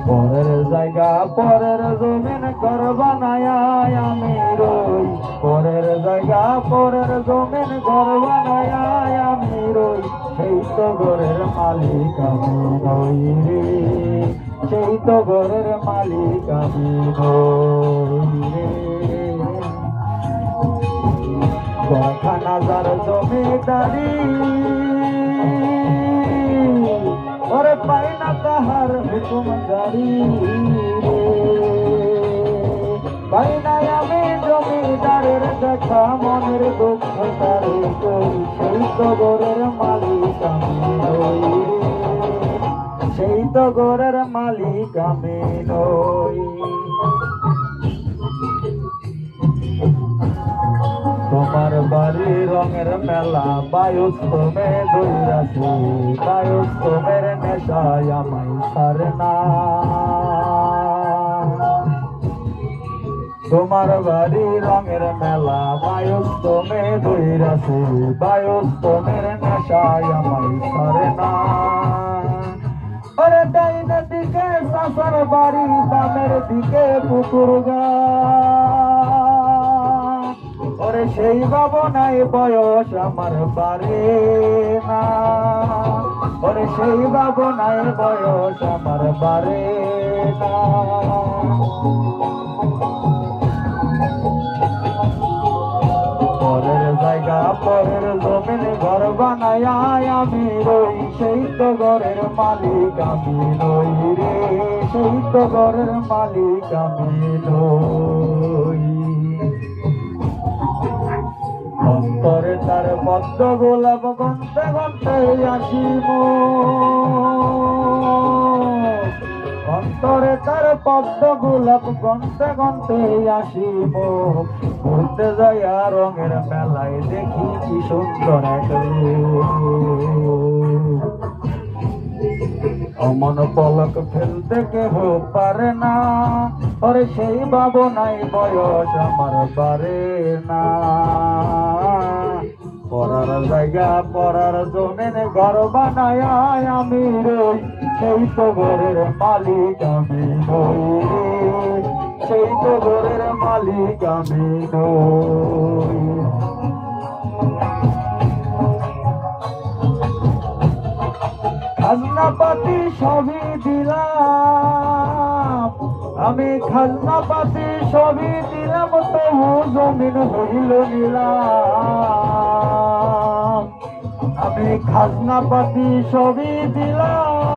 পরের জায়গা পরের জমিন ঘর বানায় আমি রই, পরের জায়গা পরের জমিন ঘর বানায় আমি রই, সেই তো ঘরের মালিক আমি নই রে, সেই তো ঘরের মালিক আমি নই রে। ঘরখানা যার জমিদারি ওরে পাই না তাহার হুকুম জারি রে, পাই নাই আমি জমিদারের দেখা মনের দুঃখ তারে কই, সেই তো ঘরের মালিক আমি নই রে, সেই তো ঘরের মালিক আমি নই। তোমার বাড়ি রঙের মেলা বায়ুস্তমে দইরাছি, বায়ুস্তমের নেশায় আমায় ছাড়ে না। তোমার বাড়ি রঙের মেলা বায়ুস্তমে দইরাছি, বায়ুস্তমের নেশায় আমায় ছাড়ে না। ওরে ডাইনের দিকে চাচার বাড়ি, বামের দিকে পুকুর ঘাট, ওরে সেই ভাবনায় বয়স আমার বাড়ে না, ওরে সেই ভাবনায় বয়স আমার বাড়ে না। পরের জায়গা পরের জমিন ঘর বানায় আমি রই, সেই তো ঘরের মালিক আমি নই রে, সেই তো ঘরের মালিক আমি নই। অন্তরে তার পদ্ম গোলাপ গন্তে গন্তে আসিব, অন্তরে তার পদ্ম গোলাপ গন্তে গন্তে আসিব, ঘুরতে যাইয়া রঙের মেলায় দেখি কি সুন্দর এক রূপ। অমন পলক ফেলতে কেহ পারে না, ওরে সেই ভাবনায় বয়স আমার বাড়ে না। পরার জায়গা পরার জমিন ঘর বানায় আমি রই, সেই তো ঘরের মালিক আমি নই রে, সেই তো ঘরের মালিক আমি নই। খাজনা পাতি সবই দিলাম আমি, খাজনা পাতি সবই দিলাম, তবু জমিন হইল নিলাম। আমি খাজনা পাতি সবই দিলাম,